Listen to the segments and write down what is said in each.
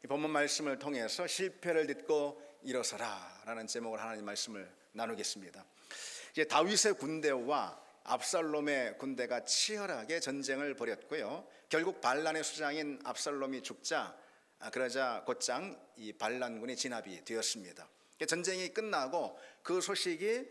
이 본문 말씀을 통해서 실패를 딛고 일어서라 라는 제목을 하나님 말씀을 나누겠습니다. 이제 다윗의 군대와 압살롬의 군대가 치열하게 전쟁을 벌였고요. 결국 반란의 수장인 압살롬이 죽자 그러자 곧장 이 반란군이 진압이 되었습니다. 전쟁이 끝나고 그 소식이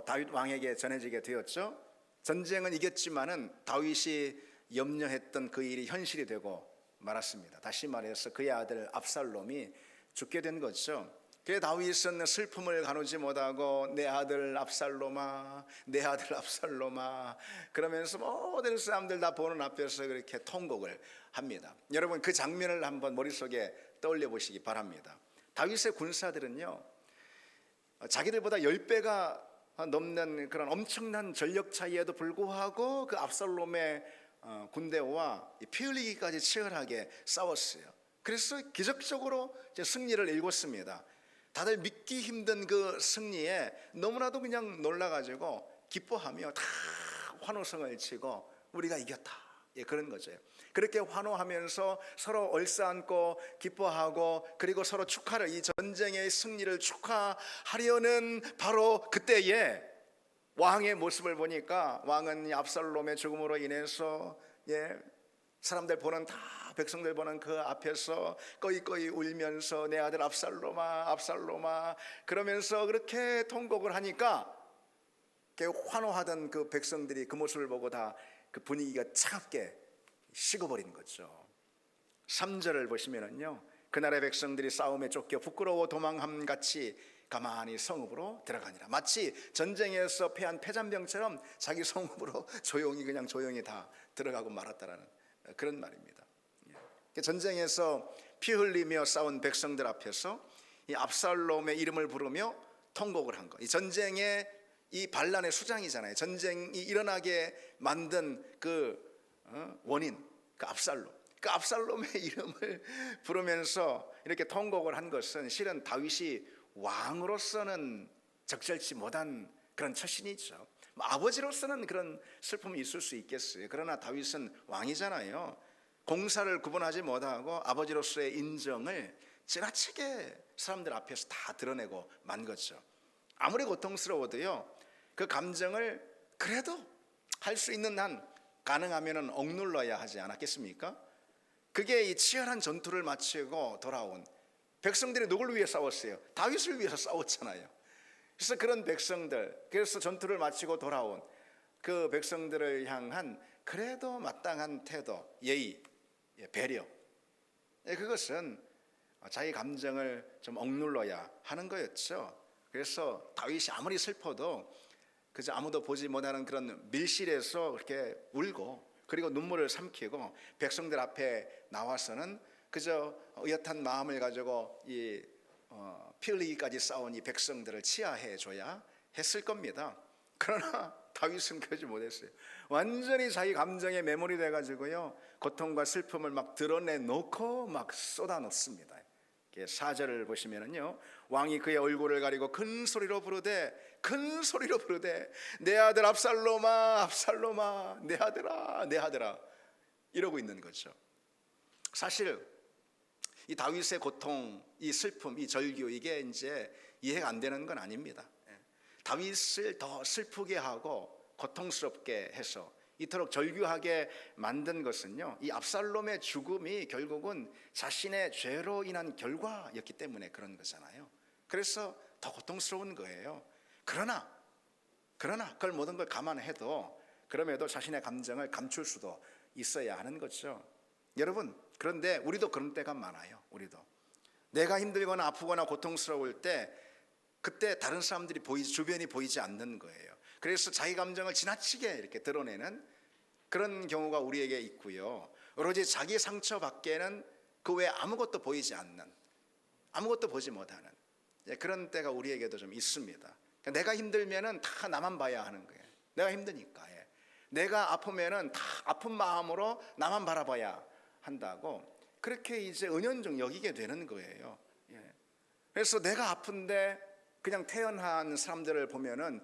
다윗 왕에게 전해지게 되었죠. 전쟁은 이겼지만은 다윗이 염려했던 그 일이 현실이 되고 말았습니다. 다시 말해서 그의 아들 압살롬이 죽게 된 거죠. 그래서 다윗은 슬픔을 가누지 못하고 내 아들 압살롬아, 내 아들 압살롬아 그러면서 모든 사람들 다 보는 앞에서 그렇게 통곡을 합니다. 여러분 그 장면을 한번 머릿속에 떠올려 보시기 바랍니다. 다윗의 군사들은요, 자기들보다 10배가 넘는 그런 엄청난 전력 차이에도 불구하고 그 압살롬의 군대와 피 흘리기까지 치열하게 싸웠어요. 그래서 기적적으로 승리를 일궜습니다. 다들 믿기 힘든 그 승리에 너무나도 그냥 놀라가지고 기뻐하며 다 환호성을 치고 우리가 이겼다, 그런 거죠. 그렇게 환호하면서 서로 얼싸안고 기뻐하고 그리고 서로 축하를, 이 전쟁의 승리를 축하하려는 바로 그때에 왕의 모습을 보니까 왕은 압살롬의 죽음으로 인해서 사람들 보는, 다 백성들 보는 그 앞에서 꺼이꺼이 울면서 내 아들 압살롬아 압살롬아 그러면서 그렇게 통곡을 하니까 환호하던 그 백성들이 그 모습을 보고 다 그 분위기가 차갑게 식어버린 거죠. 3절을 보시면은요, 그날의 백성들이 싸움에 쫓겨 부끄러워 도망함 같이 가만히 성읍으로 들어가니라. 마치 전쟁에서 패한 패잔병처럼 자기 성읍으로 조용히 다 들어가고 말았다라는 그런 말입니다. 전쟁에서 피 흘리며 싸운 백성들 앞에서 이 압살롬의 이름을 부르며 통곡을 한 것. 이 전쟁의 이 반란의 수장이잖아요. 전쟁이 일어나게 만든 그 원인, 그 압살롬. 그 압살롬의 이름을 부르면서 이렇게 통곡을 한 것은 실은 다윗이 왕으로서는 적절치 못한 그런 처신이죠. 아버지로서는 그런 슬픔이 있을 수 있겠어요. 그러나 다윗은 왕이잖아요. 공사를 구분하지 못하고 아버지로서의 인정을 지나치게 사람들 앞에서 다 드러내고 만 거죠. 아무리 고통스러워도요, 그 감정을 그래도 할 수 있는 한 가능하면 억눌러야 하지 않았겠습니까? 그게 이 치열한 전투를 마치고 돌아온 백성들이 누구를 위해 싸웠어요? 다윗을 위해서 싸웠잖아요. 그래서 그런 백성들, 그래서 전투를 마치고 돌아온 그 백성들을 향한 그래도 마땅한 태도, 예의, 배려, 그것은 자기 감정을 좀 억눌러야 하는 거였죠. 그래서 다윗이 아무리 슬퍼도 그저 아무도 보지 못하는 그런 밀실에서 그렇게 울고 그리고 눈물을 삼키고 백성들 앞에 나와서는 그저 의젓한 마음을 가지고 이 피 흘리기까지 싸운 이 백성들을 치하해 줘야 했을 겁니다. 그러나 다윗은 그러지 못했어요. 완전히 자기 감정에 매몰이 돼가지고요, 고통과 슬픔을 막 드러내놓고 막 쏟아놓습니다. 4절을 보시면은요, 왕이 그의 얼굴을 가리고 큰 소리로 부르되 내 아들 압살롬아 압살롬아 내 아들아 내 아들아 이러고 있는 거죠. 사실 이 다윗의 고통, 이 슬픔, 이 절규, 이게 이제 이해가 안 되는 건 아닙니다. 다윗을 더 슬프게 하고 고통스럽게 해서 이토록 절규하게 만든 것은요, 이 압살롬의 죽음이 결국은 자신의 죄로 인한 결과였기 때문에 그런 거잖아요. 그래서 더 고통스러운 거예요. 그러나 그걸 모든 걸 감안해도 그럼에도 자신의 감정을 감출 수도 있어야 하는 거죠. 여러분, 그런데 우리도 그런 때가 많아요. 우리도 내가 힘들거나 아프거나 고통스러울 때 그때 다른 사람들이 주변이 보이지 않는 거예요. 그래서 자기 감정을 지나치게 이렇게 드러내는 그런 경우가 우리에게 있고요, 오로지 자기 상처밖에는 그 외에 아무것도 보이지 않는, 아무것도 보지 못하는 그런 때가 우리에게도 좀 있습니다. 내가 힘들면은 다 나만 봐야 하는 거예요. 내가 힘드니까. 내가 아프면은 다 아픈 마음으로 나만 바라봐야 한다고 그렇게 이제 은연중 여기게 되는 거예요. 그래서 내가 아픈데 그냥 태연한 사람들을 보면은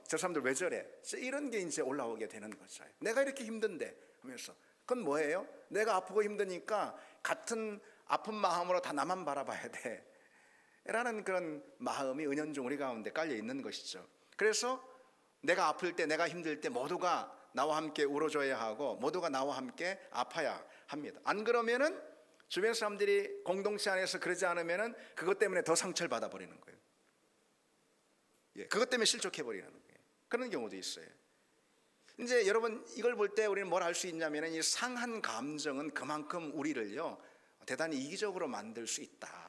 저 사람들 왜 저래? 이런 게 이제 올라오게 되는 거죠. 내가 이렇게 힘든데 하면서 그건 뭐예요? 내가 아프고 힘드니까 같은 아픈 마음으로 다 나만 바라봐야 돼 라는 그런 마음이 은연중 우리 가운데 깔려 있는 것이죠. 그래서 내가 아플 때, 내가 힘들 때 모두가 나와 함께 울어줘야 하고 모두가 나와 함께 아파야 합니다. 안 그러면은 주변 사람들이 공동체 안에서 그러지 않으면은 그것 때문에 더 상처를 받아버리는 거예요. 그것 때문에 실족해버리는 거예요. 그런 경우도 있어요. 이제 여러분 이걸 볼 때 우리는 뭘 알 수 있냐면은 이 상한 감정은 그만큼 우리를요 대단히 이기적으로 만들 수 있다.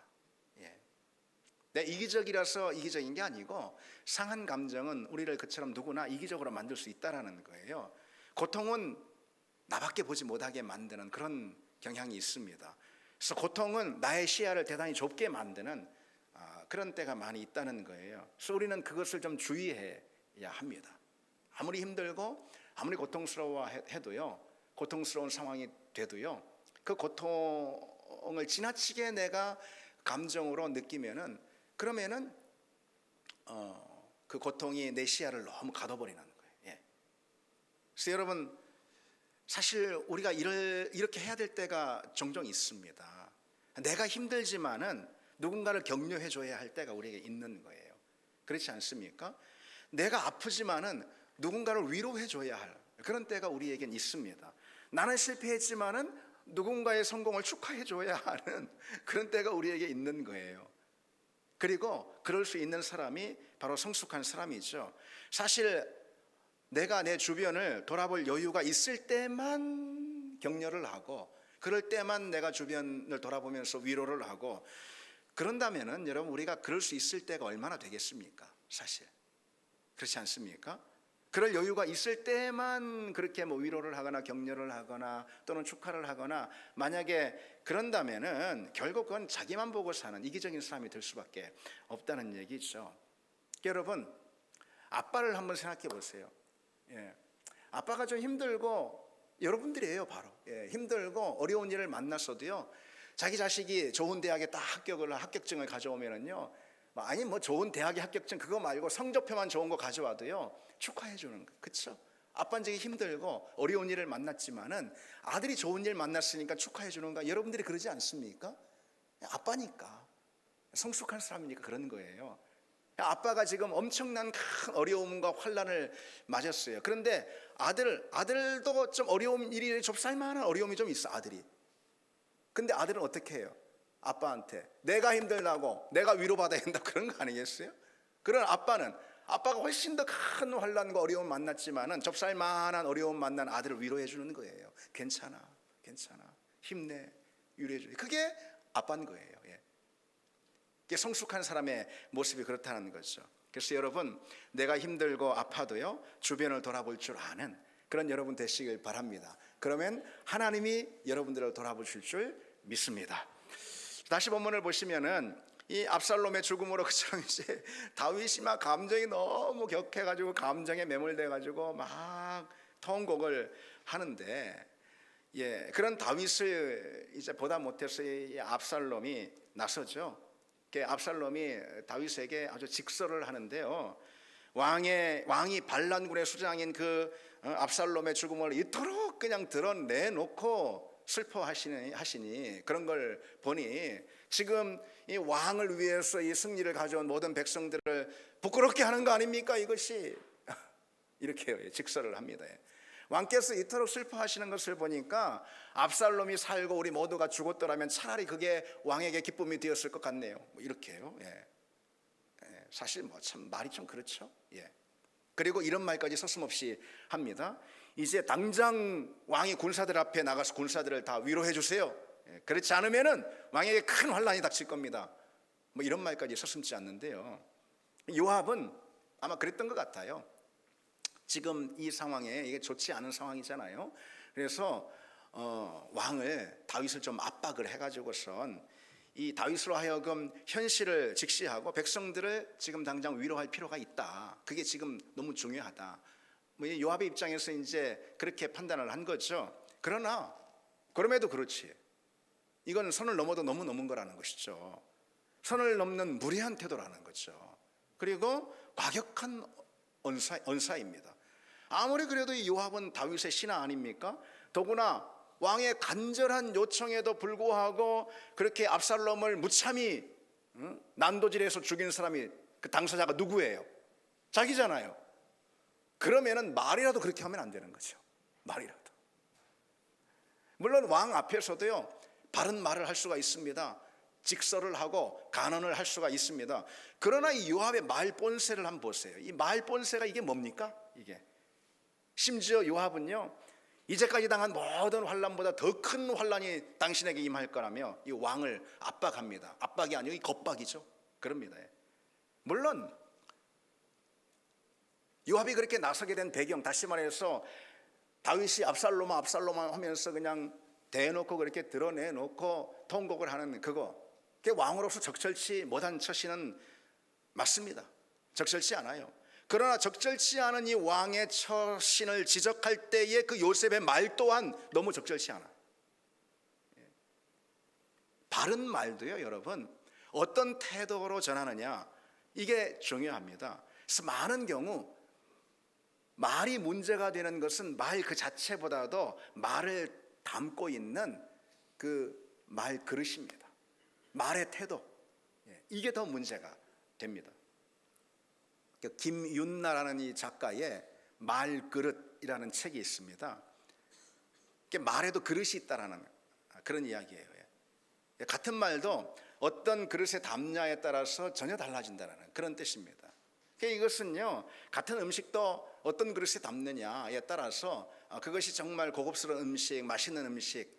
내 이기적이라서 이기적인 게 아니고 상한 감정은 우리를 그처럼 누구나 이기적으로 만들 수 있다라는 거예요. 고통은 나밖에 보지 못하게 만드는 그런 경향이 있습니다. 그래서 고통은 나의 시야를 대단히 좁게 만드는 그런 때가 많이 있다는 거예요. 그래서 우리는 그것을 좀 주의해야 합니다. 아무리 힘들고 아무리 고통스러워해도요, 고통스러운 상황이 돼도요, 그 고통을 지나치게 내가 감정으로 느끼면은 그러면은 그 고통이 내 시야를 너무 가둬버리는 거예요. 그래서 여러분 사실 우리가 이렇게 해야 될 때가 종종 있습니다. 내가 힘들지만은 누군가를 격려해 줘야 할 때가 우리에게 있는 거예요. 그렇지 않습니까? 내가 아프지만은 누군가를 위로해 줘야 할 그런 때가 우리에겐 있습니다. 나는 실패했지만은 누군가의 성공을 축하해 줘야 하는 그런 때가 우리에게 있는 거예요. 그리고 그럴 수 있는 사람이 바로 성숙한 사람이죠. 사실 내가 내 주변을 돌아볼 여유가 있을 때만 격려를 하고 그럴 때만 내가 주변을 돌아보면서 위로를 하고 그런다면은 여러분 우리가 그럴 수 있을 때가 얼마나 되겠습니까? 사실 그렇지 않습니까? 그럴 여유가 있을 때만 그렇게 위로를 하거나 격려를 하거나 또는 축하를 하거나 만약에 그런다면은 결국 그건 자기만 보고 사는 이기적인 사람이 될 수밖에 없다는 얘기죠. 여러분 아빠를 한번 생각해 보세요. 아빠가 좀 힘들고 여러분들이에요 바로 힘들고 어려운 일을 만났어도요 자기 자식이 좋은 대학에 딱 합격증을 가져오면은요 아니 좋은 대학의 합격증 그거 말고 성적표만 좋은 거 가져와도요 축하해 주는 거예요. 그렇죠? 아빠는 되게 힘들고 어려운 일을 만났지만은 아들이 좋은 일 만났으니까 축하해 주는 거 여러분들이 그러지 않습니까? 아빠니까 성숙한 사람이니까 그런 거예요. 아빠가 지금 엄청난 큰 어려움과 환난을 맞았어요. 그런데 아들도 좀 어려운 일이 좁쌀만한 어려움이 좀 있어 아들이. 근데 아들은 어떻게 해요? 아빠한테 내가 힘들다고 내가 위로받아야 된다 그런 거 아니겠어요? 그런 아빠가 훨씬 더 큰 환난과 어려움 만났지만은 좁쌀만한 어려움 만난 아들을 위로해 주는 거예요. 괜찮아 힘내 위로해 주는 그게 아빠인 거예요. 이게 성숙한 사람의 모습이 그렇다는 거죠. 그래서 여러분 내가 힘들고 아파도요 주변을 돌아볼 줄 아는 그런 여러분 되시길 바랍니다. 그러면 하나님이 여러분들을 돌아보실 줄 믿습니다. 다시 본문을 보시면은 이 압살롬의 죽음으로 그처럼 이제 다윗이 막 감정이 너무 격해가지고 감정에 매몰돼가지고 막 통곡을 하는데 그런 다윗을 이제 보다 못해서 이 압살롬이 나서죠. 압살롬이 다윗에게 아주 직설을 하는데요. 왕이 반란군의 수장인 그 압살롬의 죽음을 이토록 그냥 드러내놓고 슬퍼하시니 그런 걸 보니 지금 이 왕을 위해서 이 승리를 가져온 모든 백성들을 부끄럽게 하는 거 아닙니까 이것이 이렇게 직설을 합니다. 왕께서 이토록 슬퍼하시는 것을 보니까 압살롬이 살고 우리 모두가 죽었더라면 차라리 그게 왕에게 기쁨이 되었을 것 같네요. 이렇게요. 사실 참 말이 좀 그렇죠. 그리고 이런 말까지 서슴없이 합니다. 이제 당장 왕이 군사들 앞에 나가서 군사들을 다 위로해 주세요. 그렇지 않으면은 왕에게 큰 환란이 닥칠 겁니다. 이런 말까지 서슴지 않는데요. 요압은 아마 그랬던 것 같아요. 지금 이 상황에 이게 좋지 않은 상황이잖아요. 그래서 왕을 다윗을 좀 압박을 해가지고선 이 다윗으로 하여금 현실을 직시하고 백성들을 지금 당장 위로할 필요가 있다. 그게 지금 너무 중요하다. 요압의 입장에서 이제 그렇게 판단을 한 거죠. 그러나 그럼에도 그렇지. 이건 선을 넘어도 너무 넘은 거라는 것이죠. 선을 넘는 무례한 태도라는 거죠. 그리고 과격한 언사입니다. 아무리 그래도 이 요압은 다윗의 신하 아닙니까? 더구나 왕의 간절한 요청에도 불구하고 그렇게 압살롬을 무참히 난도질해서 죽인 사람이, 그 당사자가 누구예요? 자기잖아요. 그러면은 말이라도 그렇게 하면 안 되는 거죠. 말이라도. 물론 왕 앞에서도요, 바른 말을 할 수가 있습니다. 직설을 하고 간언을 할 수가 있습니다. 그러나 이 요압의 말본세를 한번 보세요. 이 말본세가 이게 뭡니까? 이게 심지어 요압은요, 이제까지 당한 모든 환난보다 더 큰 환난이 당신에게 임할 거라며 이 왕을 압박합니다. 압박이 아니고 이 겁박이죠. 그럽니다. 물론 요압이 그렇게 나서게 된 배경, 다시 말해서 다윗이 압살롬아 하면서 그냥 대놓고 그렇게 드러내놓고 통곡을 하는 그거, 그게 왕으로서 적절치 못한 처신은 맞습니다. 적절치 않아요. 그러나 적절치 않은 이 왕의 처신을 지적할 때의 그 요셉의 말 또한 너무 적절치 않아. 바른 말도요, 여러분, 어떤 태도로 전하느냐, 이게 중요합니다. 그래서 많은 경우 말이 문제가 되는 것은 말 그 자체보다도 말을 담고 있는 그 말 그릇입니다. 말의 태도, 이게 더 문제가 됩니다. 김윤나라는 이 작가의 말그릇이라는 책이 있습니다. 말에도 그릇이 있다라는 그런 이야기예요. 같은 말도 어떤 그릇에 담냐에 따라서 전혀 달라진다는 그런 뜻입니다. 이것은요, 같은 음식도 어떤 그릇에 담느냐에 따라서 그것이 정말 고급스러운 음식, 맛있는 음식,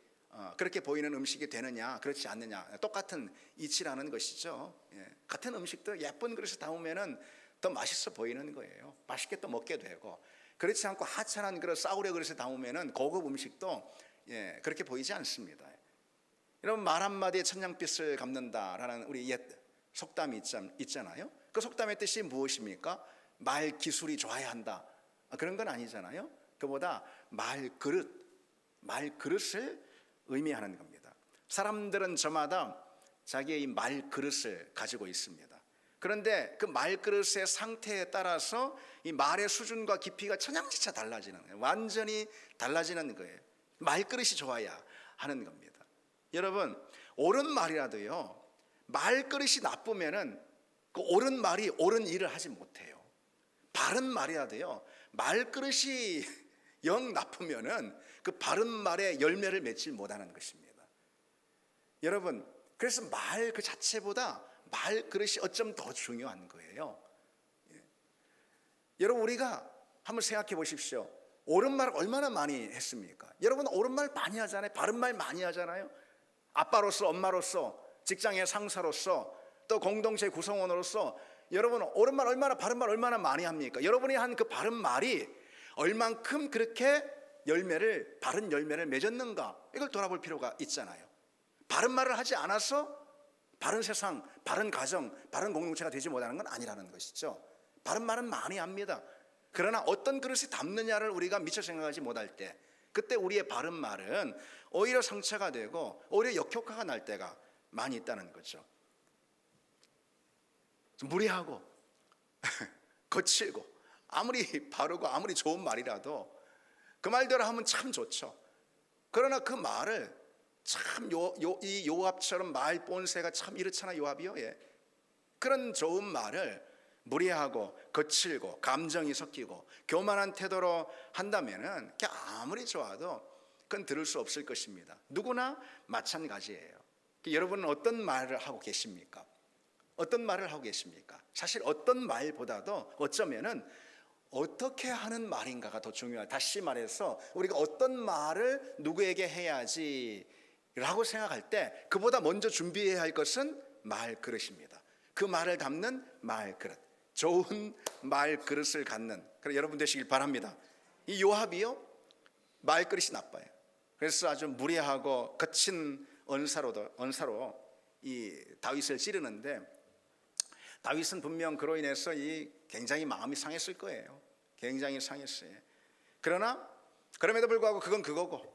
그렇게 보이는 음식이 되느냐 그렇지 않느냐, 똑같은 이치라는 것이죠. 같은 음식도 예쁜 그릇에 담으면은 더 맛있어 보이는 거예요. 맛있게 또 먹게 되고, 그렇지 않고 하찮은 그릇, 싸구려 그릇에 담으면은 고급 음식도 그렇게 보이지 않습니다. 여러분, 말 한마디에 천냥빚을 갚는다라는 우리 옛 속담이 있잖아요. 그 속담의 뜻이 무엇입니까? 말 기술이 좋아야 한다, 그런 건 아니잖아요. 그보다 말그릇을 의미하는 겁니다. 사람들은 저마다 자기의 이 말그릇을 가지고 있습니다. 그런데 그 말그릇의 상태에 따라서 이 말의 수준과 깊이가 천양지차 달라지는 거예요. 완전히 달라지는 거예요. 말그릇이 좋아야 하는 겁니다. 여러분, 옳은 말이라도요, 말그릇이 나쁘면은 그 옳은 말이 옳은 일을 하지 못해요. 바른 말이라도요, 말그릇이 영 나쁘면은 그 바른 말의 열매를 맺지 못하는 것입니다. 여러분, 그래서 말 그 자체보다 말 그릇이 어쩜 더 중요한 거예요. 여러분, 우리가 한번 생각해 보십시오. 옳은 말 얼마나 많이 했습니까? 여러분, 옳은 말 많이 하잖아요. 바른 말 많이 하잖아요. 아빠로서, 엄마로서, 직장의 상사로서, 또 공동체 구성원으로서 여러분, 옳은 말 얼마나, 바른 말 얼마나 많이 합니까? 여러분이 한 그 바른 말이 얼만큼 그렇게 바른 열매를 맺었는가, 이걸 돌아볼 필요가 있잖아요. 바른 말을 하지 않아서 바른 세상, 바른 가정, 바른 공동체가 되지 못하는 건 아니라는 것이죠. 바른 말은 많이 합니다. 그러나 어떤 그릇에 담느냐를 우리가 미처 생각하지 못할 때, 그때 우리의 바른 말은 오히려 상처가 되고 오히려 역효과가 날 때가 많이 있다는 거죠. 무례하고 거칠고, 아무리 바르고 아무리 좋은 말이라도 그 말대로 하면 참 좋죠. 그러나 그 말을 참 이 요압처럼 말 본세가 참 이렇잖아, 요압이요. 그런 좋은 말을 무례하고 거칠고 감정이 섞이고 교만한 태도로 한다면은 아무리 좋아도 그건 들을 수 없을 것입니다. 누구나 마찬가지예요. 여러분은 어떤 말을 하고 계십니까? 어떤 말을 하고 계십니까? 사실 어떤 말보다도 어쩌면은 어떻게 하는 말인가가 더 중요해요. 다시 말해서 우리가 어떤 말을 누구에게 해야지 라고 생각할 때 그보다 먼저 준비해야 할 것은 말그릇입니다. 그 말을 담는 말그릇, 좋은 말그릇을 갖는 그래 여러분 되시길 바랍니다. 이 요압이요, 말그릇이 나빠요. 그래서 아주 무례하고 거친 언사로 이 다윗을 찌르는데, 다윗은 분명 그로 인해서 굉장히 마음이 상했을 거예요. 굉장히 상했어요. 그럼에도 불구하고 그건 그거고,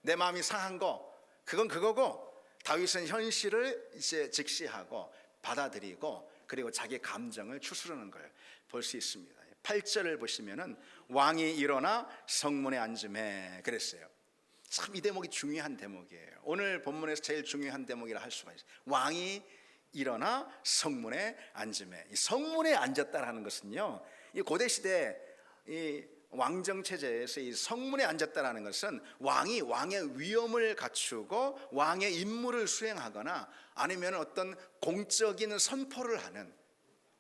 내 마음이 상한 거 그건 그거고, 다윗은 현실을 이제 직시하고 받아들이고 그리고 자기 감정을 추스르는 걸 볼 수 있습니다. 8절을 보시면은 왕이 일어나 성문에 앉음에 그랬어요. 참 이 대목이 중요한 대목이에요. 오늘 본문에서 제일 중요한 대목이라 할 수가 있어요. 왕이 일어나 성문에 앉음에. 이 성문에 앉았다라는 것은요, 이 고대 시대 이 왕정 체제에서 이 성문에 앉았다라는 것은 왕이 왕의 위엄을 갖추고 왕의 임무를 수행하거나 아니면 어떤 공적인 선포를 하는,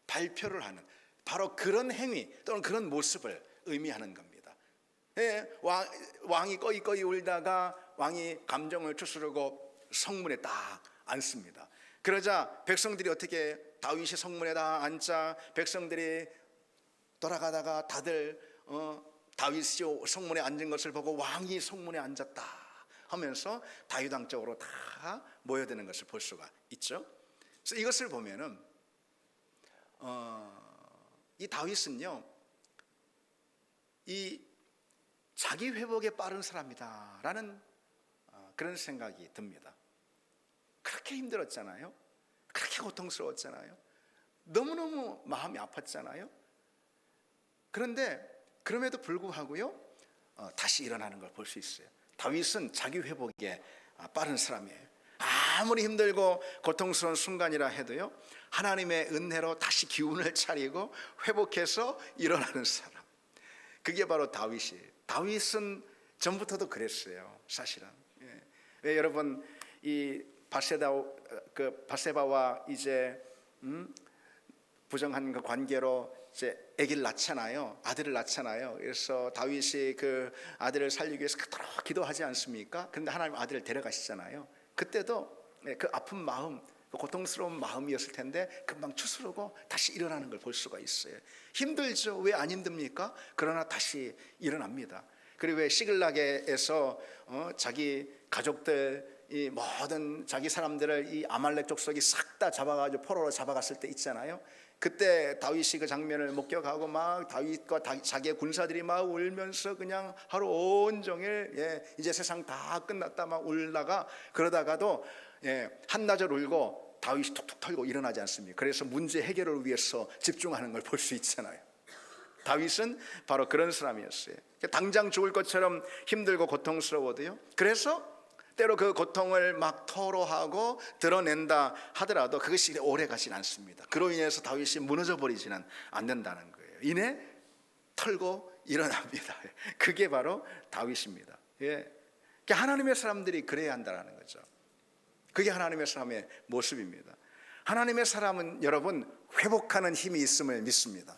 발표를 하는 바로 그런 행위 또는 그런 모습을 의미하는 겁니다. 예, 왕이 꺼이꺼이 울다가 왕이 감정을 추스르고 성문에 딱 앉습니다. 그러자 백성들이 어떻게, 다윗이 성문에 다 앉자 백성들이 돌아가다가 다들 다윗이 성문에 앉은 것을 보고 왕이 성문에 앉았다 하면서 다윗 왕 쪽으로 다 모여드는 것을 볼 수가 있죠. 그래서 이것을 보면은 이 다윗은요, 이 자기 회복에 빠른 사람이다라는 그런 생각이 듭니다. 그렇게 힘들었잖아요. 그렇게 고통스러웠잖아요. 너무너무 마음이 아팠잖아요. 그런데 그럼에도 불구하고요, 다시 일어나는 걸 볼 수 있어요. 다윗은 자기 회복에 빠른 사람이에요. 아무리 힘들고 고통스러운 순간이라 해도요, 하나님의 은혜로 다시 기운을 차리고 회복해서 일어나는 사람, 그게 바로 다윗이에요. 다윗은 전부터도 그랬어요, 사실은. 예. 왜 여러분 이 바세바와 이제 부정한 그 관계로 이제 아기를 낳잖아요. 아들을 낳잖아요. 그래서 다윗이 그 아들을 살리기 위해서 그토록 기도하지 않습니까? 그런데 하나님 아들을 데려가시잖아요. 그때도 그 아픈 마음, 그 고통스러운 마음이었을 텐데 금방 추스르고 다시 일어나는 걸 볼 수가 있어요. 힘들죠. 왜 안 힘듭니까? 그러나 다시 일어납니다. 그리고 왜 시글락에서 자기 가족들, 이 모든 자기 사람들을 이 아말렉 족속이 싹 다 잡아가지고 포로로 잡아갔을 때 있잖아요. 그때 다윗이 그 장면을 목격하고 막 다윗과 자기의 군사들이 막 울면서 그냥 하루 온종일 이제 세상 다 끝났다 막 울다가, 그러다가도 한나절 울고 다윗이 툭툭 털고 일어나지 않습니까? 그래서 문제 해결을 위해서 집중하는 걸 볼 수 있잖아요. 다윗은 바로 그런 사람이었어요. 당장 죽을 것처럼 힘들고 고통스러워도요, 그래서 때로 그 고통을 막 토로하고 드러낸다 하더라도 그것이 오래 가진 않습니다. 그로 인해서 다윗이 무너져 버리지는 않는다는 거예요. 이내 털고 일어납니다. 그게 바로 다윗입니다. 예. 하나님의 사람들이 그래야 한다는 거죠. 그게 하나님의 사람의 모습입니다. 하나님의 사람은 여러분 회복하는 힘이 있음을 믿습니다.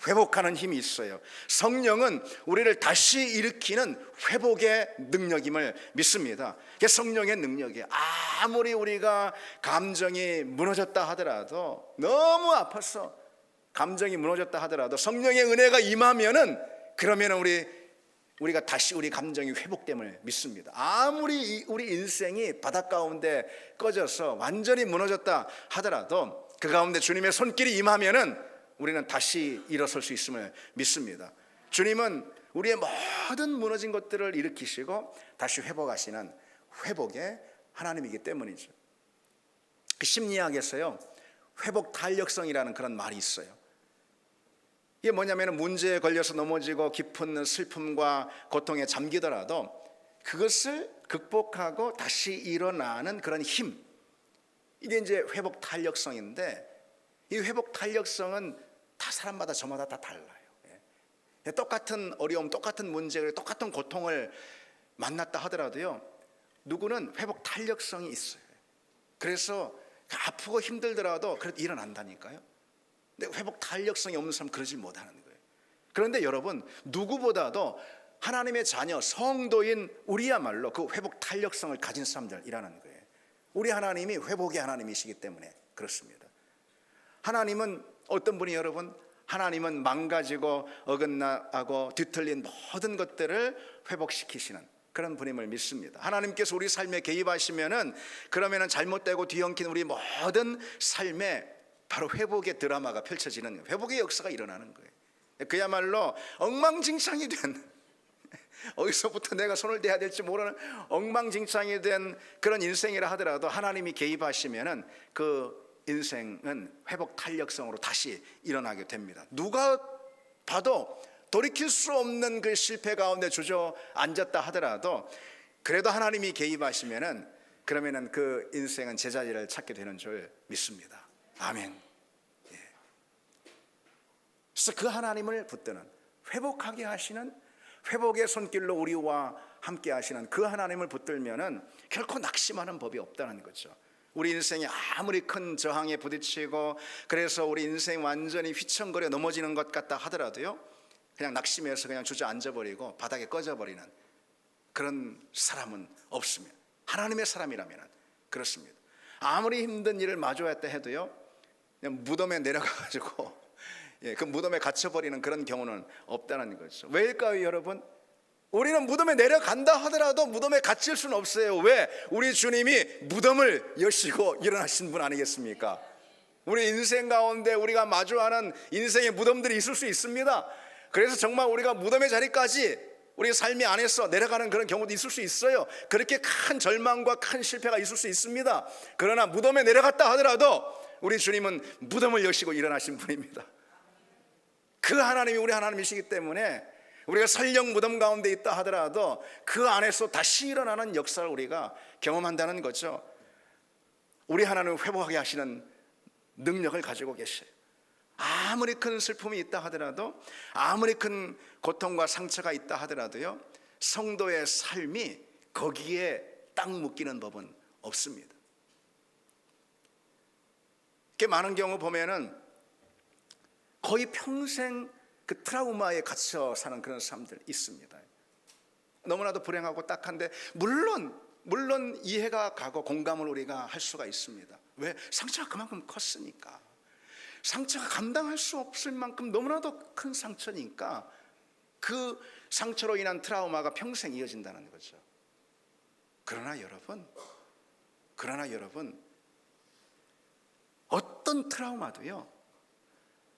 회복하는 힘이 있어요. 성령은 우리를 다시 일으키는 회복의 능력임을 믿습니다. 이게 성령의 능력이에요. 아무리 우리가 감정이 무너졌다 하더라도, 너무 아팠어, 감정이 무너졌다 하더라도 성령의 은혜가 임하면은, 그러면은 우리가 다시 우리 감정이 회복됨을 믿습니다. 아무리 우리 인생이 바닷 가운데 꺼져서 완전히 무너졌다 하더라도 그 가운데 주님의 손길이 임하면은 우리는 다시 일어설 수 있음을 믿습니다. 주님은 우리의 모든 무너진 것들을 일으키시고 다시 회복하시는 회복의 하나님이기 때문이죠. 심리학에서요, 회복 탄력성이라는 그런 말이 있어요. 이게 뭐냐면 문제에 걸려서 넘어지고 깊은 슬픔과 고통에 잠기더라도 그것을 극복하고 다시 일어나는 그런 힘, 이게 이제 회복 탄력성인데, 이 회복 탄력성은 다 사람마다 저마다 다 달라요. 똑같은 어려움, 똑같은 문제, 똑같은 고통을 만났다 하더라도요, 누구는 회복 탄력성이 있어요. 그래서 아프고 힘들더라도 그래도 일어난다니까요. 근데 회복 탄력성이 없는 사람은 그러지 못하는 거예요. 그런데 여러분, 누구보다도 하나님의 자녀, 성도인 우리야말로 그 회복 탄력성을 가진 사람들이라는 거예요. 우리 하나님이 회복의 하나님이시기 때문에 그렇습니다. 하나님은 어떤 분이, 여러분, 하나님은 망가지고 어긋나고 뒤틀린 모든 것들을 회복시키시는 그런 분임을 믿습니다. 하나님께서 우리 삶에 개입하시면은, 그러면은 잘못되고 뒤엉킨 우리 모든 삶에 바로 회복의 드라마가 펼쳐지는, 회복의 역사가 일어나는 거예요. 그야말로 엉망진창이 된, 어디서부터 내가 손을 대야 될지 모르는 엉망진창이 된 그런 인생이라 하더라도 하나님이 개입하시면은 그 인생은 회복 탄력성으로 다시 일어나게 됩니다. 누가 봐도 돌이킬 수 없는 그 실패 가운데 주저앉았다 하더라도 그래도 하나님이 개입하시면은 그러면은 그 인생은 제자리를 찾게 되는 줄 믿습니다. 아멘. 예. 그래서 그 하나님을 붙드는, 회복하게 하시는, 회복의 손길로 우리와 함께 하시는 그 하나님을 붙들면은 결코 낙심하는 법이 없다는 거죠. 우리 인생이 아무리 큰 저항에 부딪히고 그래서 우리 인생 완전히 휘청거려 넘어지는 것 같다 하더라도요, 그냥 낙심해서 그냥 주저앉아 버리고 바닥에 꺼져 버리는 그런 사람은 없습니다. 하나님의 사람이라면 그렇습니다. 아무리 힘든 일을 마주했다 해도요, 그냥 무덤에 내려가가지고 그 무덤에 갇혀버리는 그런 경우는 없다는 거죠. 왜일까요, 여러분? 우리는 무덤에 내려간다 하더라도 무덤에 갇힐 수는 없어요. 왜? 우리 주님이 무덤을 여시고 일어나신 분 아니겠습니까? 우리 인생 가운데 우리가 마주하는 인생의 무덤들이 있을 수 있습니다. 그래서 정말 우리가 무덤의 자리까지 우리 삶의 안에서 내려가는 그런 경우도 있을 수 있어요. 그렇게 큰 절망과 큰 실패가 있을 수 있습니다. 그러나 무덤에 내려갔다 하더라도 우리 주님은 무덤을 여시고 일어나신 분입니다. 그 하나님이 우리 하나님이시기 때문에 우리가 설령 무덤 가운데 있다 하더라도 그 안에서 다시 일어나는 역사를 우리가 경험한다는 거죠. 우리 하나님을 회복하게 하시는 능력을 가지고 계셔요. 아무리 큰 슬픔이 있다 하더라도, 아무리 큰 고통과 상처가 있다 하더라도요, 성도의 삶이 거기에 딱 묶이는 법은 없습니다. 꽤 많은 경우 보면은 거의 평생 그 트라우마에 갇혀 사는 그런 사람들 있습니다. 너무나도 불행하고 딱한데 물론 이해가 가고 공감을 우리가 할 수가 있습니다. 왜? 상처가 그만큼 컸으니까. 상처가 감당할 수 없을 만큼 너무나도 큰 상처니까 그 상처로 인한 트라우마가 평생 이어진다는 거죠. 그러나 여러분, 어떤 트라우마도요,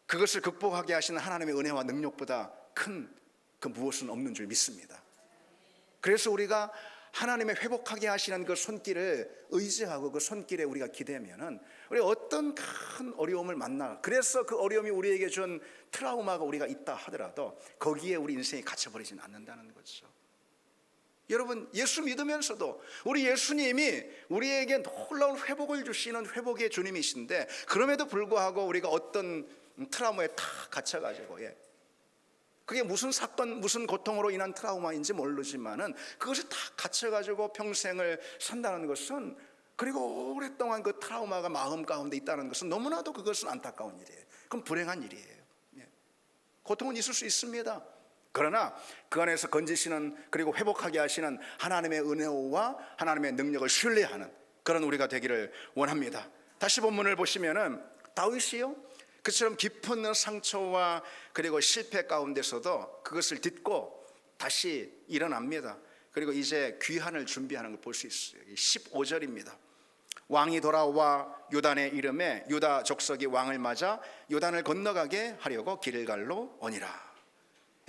그것을 극복하게 하시는 하나님의 은혜와 능력보다 큰 그 무엇은 없는 줄 믿습니다. 그래서 우리가 하나님의 회복하게 하시는 그 손길을 의지하고 그 손길에 우리가 기대면은 우리 어떤 큰 어려움을 만나, 그래서 그 어려움이 우리에게 준 트라우마가 우리가 있다 하더라도 거기에 우리 인생이 갇혀버리진 않는다는 거죠. 여러분, 예수 믿으면서도 우리 예수님이 우리에게 놀라운 회복을 주시는 회복의 주님이신데, 그럼에도 불구하고 우리가 어떤 트라우마에 탁 갇혀가지고, 그게 무슨 사건, 무슨 고통으로 인한 트라우마인지 모르지만은 그것이 다 갇혀가지고 평생을 산다는 것은, 그리고 오랫동안 그 트라우마가 마음 가운데 있다는 것은 너무나도 그것은 안타까운 일이에요. 그건 불행한 일이에요. 고통은 있을 수 있습니다. 그러나 그 안에서 건지시는, 그리고 회복하게 하시는 하나님의 은혜와 하나님의 능력을 신뢰하는 그런 우리가 되기를 원합니다. 다시 본문을 보시면은 다윗이요, 그처럼 깊은 상처와 그리고 실패 가운데서도 그것을 딛고 다시 일어납니다. 그리고 이제 귀환을 준비하는 걸 볼 수 있어요. 15절입니다. 왕이 돌아와 요단의 이름에 유다 족속이 왕을 맞아 요단을 건너가게 하려고 길갈로 오니라.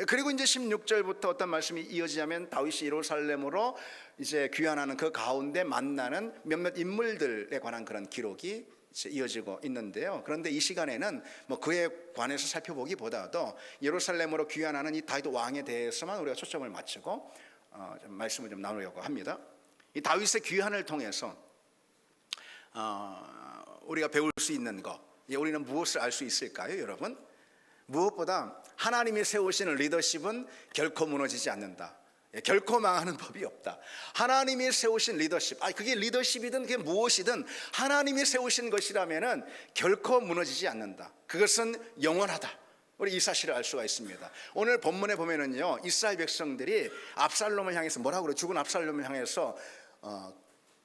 그리고 이제 16절부터 어떤 말씀이 이어지냐면 다윗이 예루살렘으로 이제 귀환하는 그 가운데 만나는 몇몇 인물들에 관한 그런 기록이 이어지고 있는데요. 그런데 이 시간에는 뭐 그에 관해서 살펴보기보다도 예루살렘으로 귀환하는 이 다윗 왕에 대해서만 우리가 초점을 맞추고 좀 말씀을 좀 나누려고 합니다. 이 다윗의 귀환을 통해서 우리가 배울 수 있는 것, 우리는 무엇을 알 수 있을까요, 여러분? 무엇보다 하나님이 세우시는 리더십은 결코 무너지지 않는다. 결코 망하는 법이 없다. 하나님이 세우신 리더십, 그게 리더십이든 그게 무엇이든 하나님이 세우신 것이라면은 결코 무너지지 않는다. 그것은 영원하다. 우리 이 사실을 알 수가 있습니다. 오늘 본문에 보면은요, 이스라엘 백성들이 압살롬을 향해서 뭐라고 그래? 죽은 압살롬을 향해서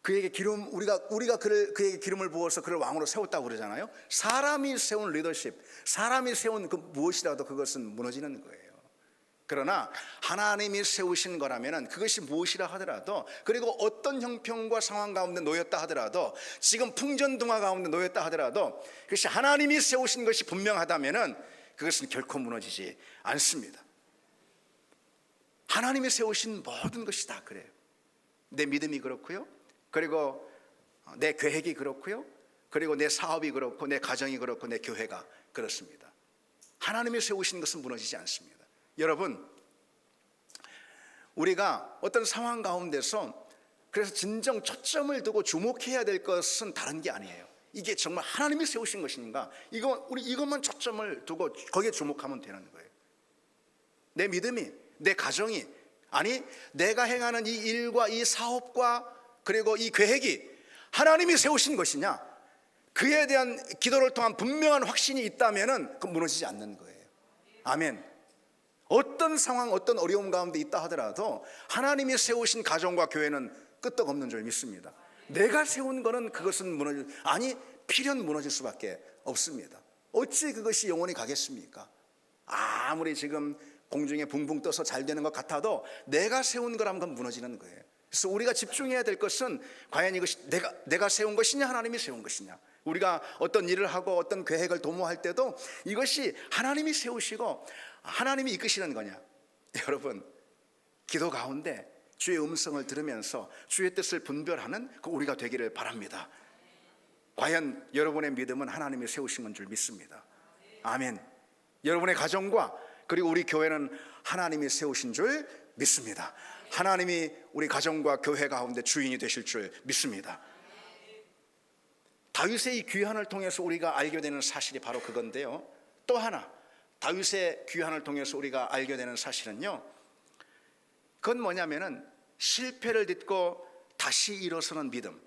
그에게 그에게 기름을 부어서 그를 왕으로 세웠다고 그러잖아요. 사람이 세운 리더십, 사람이 세운 그 무엇이라도 그것은 무너지는 거예요. 그러나 하나님이 세우신 거라면 그것이 무엇이라 하더라도, 그리고 어떤 형편과 상황 가운데 놓였다 하더라도, 지금 풍전등화 가운데 놓였다 하더라도 그것이 하나님이 세우신 것이 분명하다면 그것은 결코 무너지지 않습니다. 하나님이 세우신 모든 것이 다 그래요. 내 믿음이 그렇고요, 그리고 내 계획이 그렇고요, 그리고 내 사업이 그렇고, 내 가정이 그렇고, 내 교회가 그렇습니다. 하나님이 세우신 것은 무너지지 않습니다. 여러분, 우리가 어떤 상황 가운데서 그래서 진정 초점을 두고 주목해야 될 것은 다른 게 아니에요. 이게 정말 하나님이 세우신 것인가? 이것만 초점을 두고 거기에 주목하면 되는 거예요. 내 믿음이, 내 가정이, 아니 내가 행하는 이 일과 이 사업과 그리고 이 계획이 하나님이 세우신 것이냐, 그에 대한 기도를 통한 분명한 확신이 있다면은 그 무너지지 않는 거예요. 아멘. 어떤 상황, 어떤 어려움 가운데 있다 하더라도 하나님이 세우신 가정과 교회는 끄떡없는 줄 믿습니다. 내가 세운 거는 그것은 필연 무너질 수밖에 없습니다. 어찌 그것이 영원히 가겠습니까? 아무리 지금 공중에 붕붕 떠서 잘 되는 것 같아도 내가 세운 거라면 그건 무너지는 거예요. 그래서 우리가 집중해야 될 것은 과연 이것이 내가 세운 것이냐, 하나님이 세운 것이냐. 우리가 어떤 일을 하고 어떤 계획을 도모할 때도 이것이 하나님이 세우시고 하나님이 이끄시는 거냐. 여러분, 기도 가운데 주의 음성을 들으면서 주의 뜻을 분별하는 그 우리가 되기를 바랍니다. 과연 여러분의 믿음은 하나님이 세우신 건 줄 믿습니다. 아멘. 여러분의 가정과 그리고 우리 교회는 하나님이 세우신 줄 믿습니다. 하나님이 우리 가정과 교회 가운데 주인이 되실 줄 믿습니다. 다윗의 이 귀환을 통해서 우리가 알게 되는 사실이 바로 그건데요. 또 하나, 다윗의 귀환을 통해서 우리가 알게 되는 사실은요, 그건 뭐냐면은 실패를 딛고 다시 일어서는 믿음.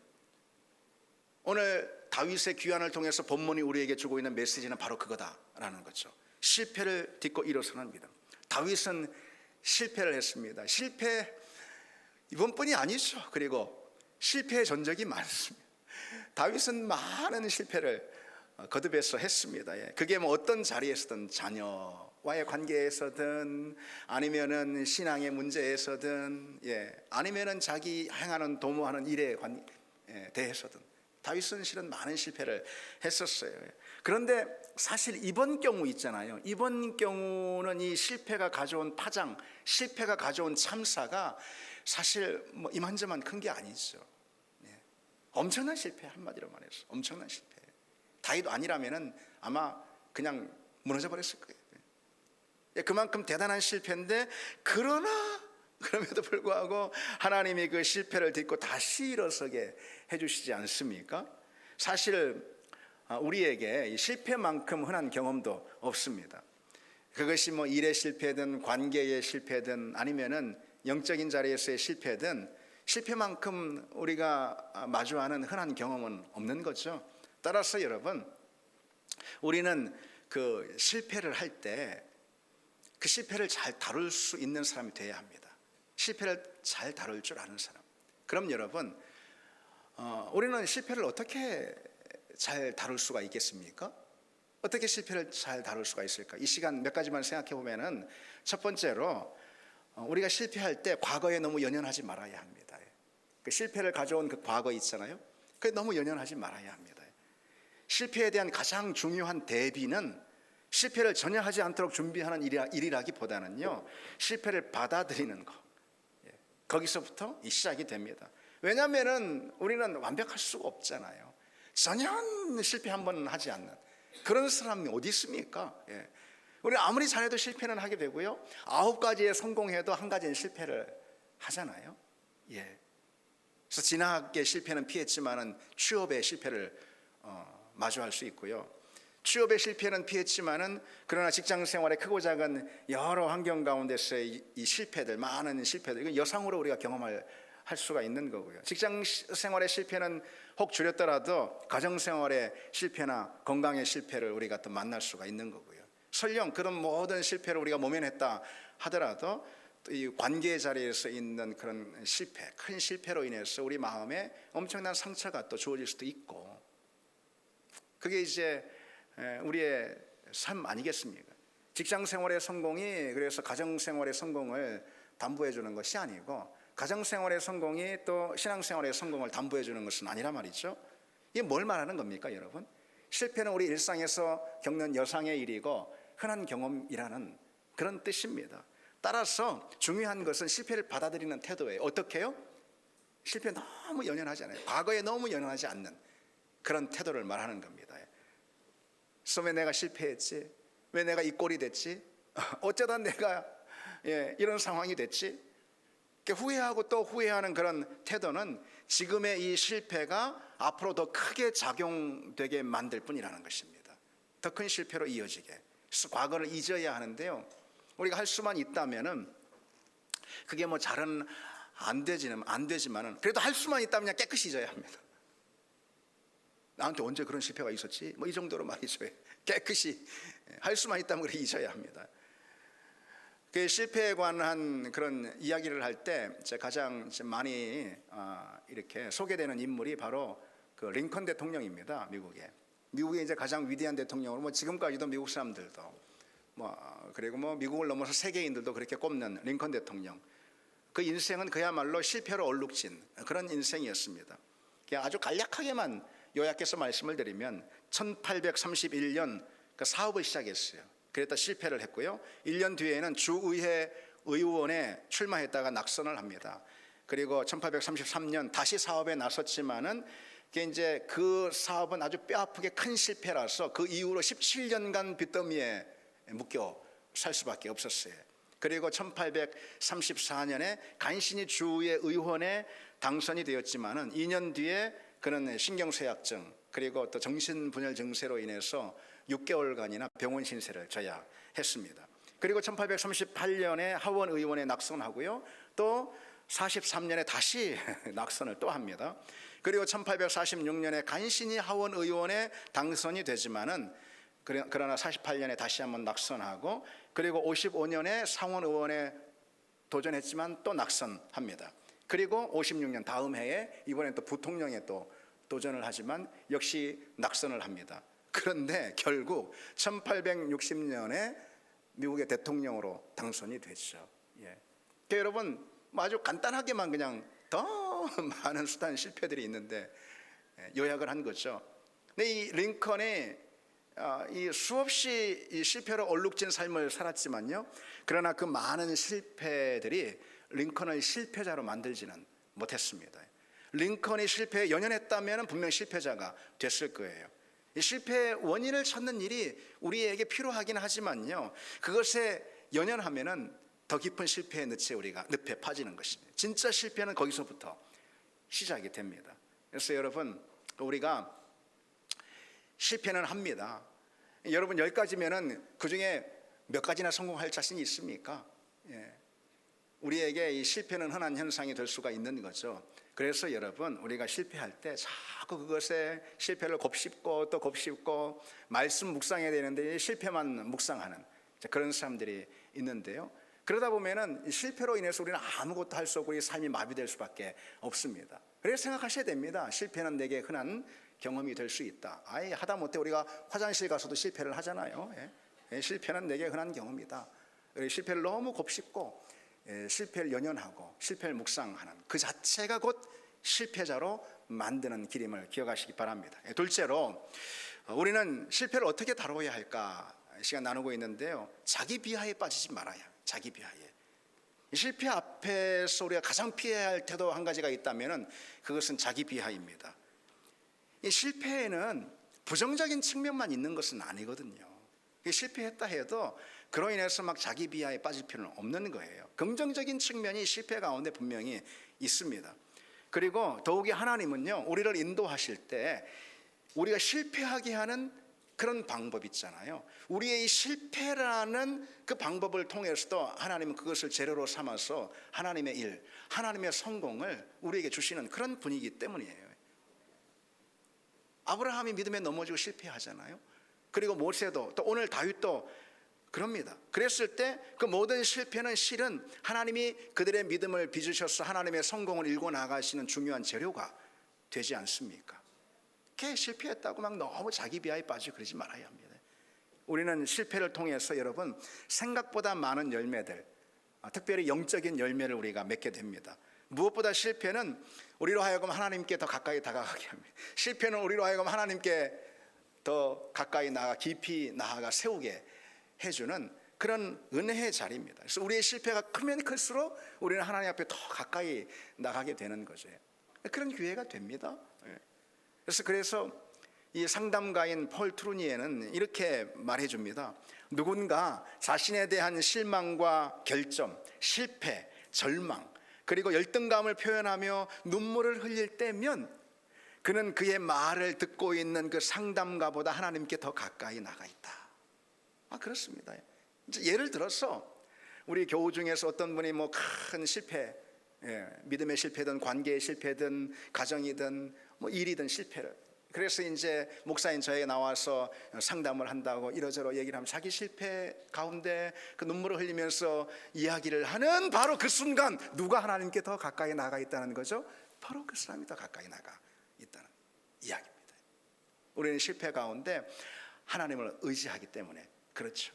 오늘 다윗의 귀환을 통해서 본문이 우리에게 주고 있는 메시지는 바로 그거다라는 거죠. 실패를 딛고 일어서는 믿음. 다윗은 실패를 했습니다. 실패 이번뿐이 아니죠. 그리고 실패의 전적이 많습니다. 다윗은 많은 실패를 거듭해서 했습니다. 그게 뭐 어떤 자리에서든, 자녀와의 관계에서든, 아니면은 신앙의 문제에서든, 아니면은 자기 행하는 도모하는 일에 대해서든 다윗은 실은 많은 실패를 했었어요. 그런데 사실 이번 경우 있잖아요. 이번 경우는 이 실패가 가져온 파장, 실패가 가져온 참사가 사실 뭐 이만저만 큰 게 아니죠. 엄청난 실패, 한마디로 말해서 엄청난 실패. 다윗 아니라면은 아마 그냥 무너져 버렸을 거예요. 그만큼 대단한 실패인데, 그럼에도 불구하고 하나님이 그 실패를 딛고 다시 일어서게 해주시지 않습니까? 사실 우리에게 실패만큼 흔한 경험도 없습니다. 그것이 뭐 일의 실패든 관계의 실패든 아니면은 영적인 자리에서의 실패든 실패만큼 우리가 마주하는 흔한 경험은 없는 거죠. 따라서 여러분, 우리는 그 실패를 할 때 그 실패를 잘 다룰 수 있는 사람이 되어야 합니다. 실패를 잘 다룰 줄 아는 사람. 그럼 여러분, 우리는 실패를 어떻게 잘 다룰 수가 있겠습니까? 어떻게 실패를 잘 다룰 수가 있을까? 이 시간 몇 가지만 생각해 보면은, 첫 번째로 우리가 실패할 때 과거에 너무 연연하지 말아야 합니다. 그 실패를 가져온 그 과거 있잖아요. 그게 너무 연연하지 말아야 합니다. 실패에 대한 가장 중요한 대비는 실패를 전혀 하지 않도록 준비하는 일이라기보다는요, 실패를 받아들이는 거, 거기서부터 시작이 됩니다. 왜냐하면 우리는 완벽할 수가 없잖아요. 전혀 실패 한 번 하지 않는 그런 사람이 어디 있습니까? 우리 아무리 잘해도 실패는 하게 되고요, 9가지에 성공해도 한 가지는 실패를 하잖아요. 그래서 진학의 실패는 피했지만은 취업의 실패를 마주할 수 있고요, 취업의 실패는 피했지만은 그러나 직장 생활의 크고 작은 여러 환경 가운데서의 이 실패들, 많은 실패들, 이건 여상으로 우리가 경험할 수가 있는 거고요. 직장 생활의 실패는 혹 줄였더라도 가정 생활의 실패나 건강의 실패를 우리가 또 만날 수가 있는 거고요. 설령 그런 모든 실패를 우리가 모면했다 하더라도 또 이 관계 자리에서 있는 그런 실패, 큰 실패로 인해서 우리 마음에 엄청난 상처가 또 주어질 수도 있고, 그게 이제 우리의 삶 아니겠습니까? 직장 생활의 성공이 그래서 가정 생활의 성공을 담보해 주는 것이 아니고, 가정 생활의 성공이 또 신앙 생활의 성공을 담보해 주는 것은 아니란 말이죠. 이게 뭘 말하는 겁니까, 여러분? 실패는 우리 일상에서 겪는 여상의 일이고 흔한 경험이라는 그런 뜻입니다. 따라서 중요한 것은 실패를 받아들이는 태도예요. 어떻게 해요? 실패에 너무 연연하지 않아요. 과거에 너무 연연하지 않는 그런 태도를 말하는 겁니다. 그래서 왜 내가 실패했지? 왜 내가 이 꼴이 됐지? 어쩌다 내가 이런 상황이 됐지? 후회하고 또 후회하는 그런 태도는 지금의 이 실패가 앞으로 더 크게 작용되게 만들 뿐이라는 것입니다. 더 큰 실패로 이어지게. 그래서 과거를 잊어야 하는데요, 우리가 할 수만 있다면은 그게 뭐 잘은 안 되지만은 그래도 할 수만 있다면 그냥 깨끗이 잊어야 합니다. 나한테 언제 그런 실패가 있었지? 뭐 이 정도로 말이죠. 깨끗이 할 수만 있다면 그래 잊어야 합니다. 그 실패에 관한 그런 이야기를 할 때 가장 많이 이렇게 소개되는 인물이 바로 그 링컨 대통령입니다. 미국의 이제 가장 위대한 대통령으로 뭐 지금까지도 미국 사람들도 그리고 미국을 넘어서 세계인들도 그렇게 꼽는 링컨 대통령. 그 인생은 그야말로 실패로 얼룩진 그런 인생이었습니다. 아주 간략하게만 요약해서 말씀을 드리면 1831년 그 사업을 시작했어요. 그랬다 실패를 했고요. 1년 뒤에는 주의회 의원에 출마했다가 낙선을 합니다. 그리고 1833년 다시 사업에 나섰지만은 이제 그 사업은 아주 뼈아프게 큰 실패라서 그 이후로 17년간 빚더미에 묶여 살 수밖에 없었어요. 그리고 1834년에 간신히 주의 의원에 당선이 되었지만은 2년 뒤에 그는 신경쇠약증 그리고 또 정신분열 증세로 인해서 6개월간이나 병원 신세를 져야 했습니다. 그리고 1838년에 하원 의원에 낙선하고요. 또 43년에 다시 낙선을 또 합니다. 그리고 1846년에 간신히 하원 의원에 당선이 되지만은 그러나 48년에 다시 한번 낙선하고 그리고 55년에 상원 의원에 도전했지만 또 낙선합니다. 그리고 56년 다음 해에 이번엔 또 부통령에 또 도전을 하지만 역시 낙선을 합니다. 그런데 결국 1860년에 미국의 대통령으로 당선이 됐죠. 그러니까 여러분 아주 간단하게만 그냥 더 많은 숱한 실패들이 있는데 요약을 한 거죠. 근데 이 링컨이 이 수없이 이 실패로 얼룩진 삶을 살았지만요, 그러나 그 많은 실패들이 링컨을 실패자로 만들지는 못했습니다. 링컨이 실패에 연연했다면 분명 실패자가 됐을 거예요. 이 실패의 원인을 찾는 일이 우리에게 필요하긴 하지만요, 그것에 연연하면은 더 깊은 실패의 늪에 빠지는 것입니다. 진짜 실패는 거기서부터 시작이 됩니다. 그래서 여러분, 우리가 실패는 합니다. 여러분 10가지면은 그 중에 몇 가지나 성공할 자신이 있습니까? 우리에게 이 실패는 흔한 현상이 될 수가 있는 거죠. 그래서 여러분, 우리가 실패할 때 자꾸 그것에 실패를 곱씹고 또 곱씹고 말씀 묵상해야 되는데 실패만 묵상하는 그런 사람들이 있는데요. 그러다 보면은 실패로 인해서 우리는 아무것도 할 수 없고 우리 삶이 마비될 수밖에 없습니다. 그래서 생각하셔야 됩니다. 실패는 내게 흔한 경험이 될 수 있다. 하다못해 우리가 화장실 가서도 실패를 하잖아요. 실패는 내게 흔한 경험이다. 실패를 너무 곱씹고 실패를 연연하고 실패를 묵상하는 그 자체가 곧 실패자로 만드는 길임을 기억하시기 바랍니다. 둘째로, 우리는 실패를 어떻게 다뤄야 할까 시간 나누고 있는데요, 자기 비하에 빠지지 말아야. 자기 비하에. 실패 앞에서 우리가 가장 피해야 할 태도 한 가지가 있다면 그것은 자기 비하입니다. 이 실패에는 부정적인 측면만 있는 것은 아니거든요. 실패했다 해도 그로 인해서 막 자기 비하에 빠질 필요는 없는 거예요. 긍정적인 측면이 실패 가운데 분명히 있습니다. 그리고 더욱이 하나님은요, 우리를 인도하실 때 우리가 실패하게 하는 그런 방법 있잖아요. 우리의 이 실패라는 그 방법을 통해서도 하나님은 그것을 재료로 삼아서 하나님의 일, 하나님의 성공을 우리에게 주시는 그런 분위기 때문이에요. 아브라함이 믿음에 넘어지고 실패하잖아요. 그리고 모세도, 또 오늘 다윗도 그럽니다. 그랬을 때 그 모든 실패는 실은 하나님이 그들의 믿음을 빚으셔서 하나님의 성공을 일궈 나가시는 중요한 재료가 되지 않습니까? 그렇게 실패했다고 막 너무 자기 비하에 빠지고 그러지 말아야 합니다. 우리는 실패를 통해서 여러분 생각보다 많은 열매들, 특별히 영적인 열매를 우리가 맺게 됩니다. 무엇보다 실패는 우리로 하여금 하나님께 더 가까이 다가가게 합니다. 실패는 우리로 하여금 하나님께 더 가까이 나아가 깊이 나아가 세우게 해주는 그런 은혜의 자리입니다. 그래서 우리의 실패가 크면 클수록 우리는 하나님 앞에 더 가까이 나가게 되는 거죠. 그런 기회가 됩니다. 그래서 이 상담가인 폴 트루니에는 이렇게 말해줍니다. 누군가 자신에 대한 실망과 결점, 실패, 절망, 그리고 열등감을 표현하며 눈물을 흘릴 때면 그는 그의 말을 듣고 있는 그 상담가보다 하나님께 더 가까이 나가 있다. 그렇습니다. 이제 예를 들어서 우리 교우 중에서 어떤 분이 뭐 큰 실패, 믿음의 실패든 관계의 실패든 가정이든 뭐 일이든 실패를, 그래서 이제 목사인 저에게 나와서 상담을 한다고 이러저러 얘기를 하면 자기 실패 가운데 그 눈물을 흘리면서 이야기를 하는 바로 그 순간 누가 하나님께 더 가까이 나가 있다는 거죠? 바로 그 사람이 더 가까이 나가 있다는 이야기입니다. 우리는 실패 가운데 하나님을 의지하기 때문에 그렇죠.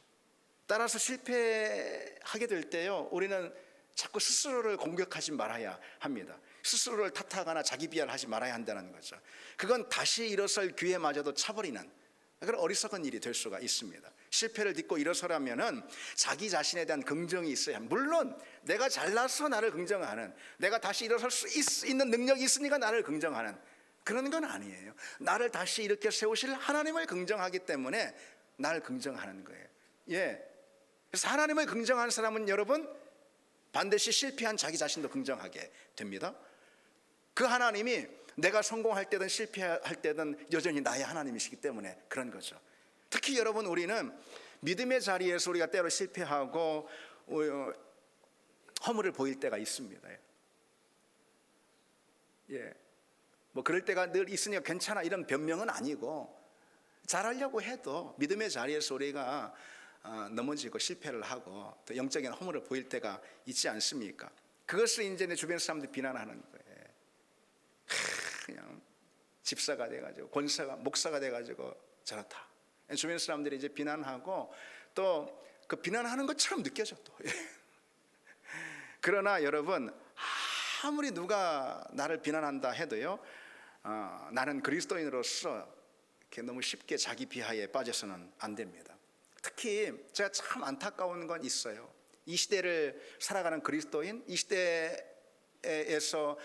따라서 실패하게 될 때요, 우리는 자꾸 스스로를 공격하지 말아야 합니다. 스스로를 탓하거나 자기 비하하지 말아야 한다는 거죠. 그건 다시 일어설 기회마저도 차버리는 그런 어리석은 일이 될 수가 있습니다. 실패를 딛고 일어서려면은 자기 자신에 대한 긍정이 있어야 합니다. 물론 내가 잘나서 나를 긍정하는, 내가 다시 일어설 수 있는 능력이 있으니까 나를 긍정하는 그런 건 아니에요. 나를 다시 이렇게 세우실 하나님을 긍정하기 때문에 나를 긍정하는 거예요. 그래서 하나님을 긍정하는 사람은 여러분 반드시 실패한 자기 자신도 긍정하게 됩니다. 그 하나님이 내가 성공할 때든 실패할 때든 여전히 나의 하나님이시기 때문에 그런 거죠. 특히 여러분, 우리는 믿음의 자리에서 우리가 때로 실패하고 허물을 보일 때가 있습니다. 뭐 그럴 때가 늘 있으니까 괜찮아 이런 변명은 아니고, 잘하려고 해도 믿음의 자리에서 우리가 넘어지고 실패를 하고 또 영적인 허물을 보일 때가 있지 않습니까? 그것을 이제 내 주변 사람들이 비난하는 거예요. 그냥 집사가 돼가지고 권사가 목사가 돼가지고 저렇다. 주변 사람들이 이제 비난하고 또 그 비난하는 것처럼 느껴져 또. 그러나 여러분, 아무리 누가 나를 비난한다 해도요, 나는 그리스도인으로서 이렇게 너무 쉽게 자기 비하에 빠져서는 안 됩니다. 특히 제가 참 안타까운 건 있어요. 이 시대를 살아가는 그리스도인, 이 시대에서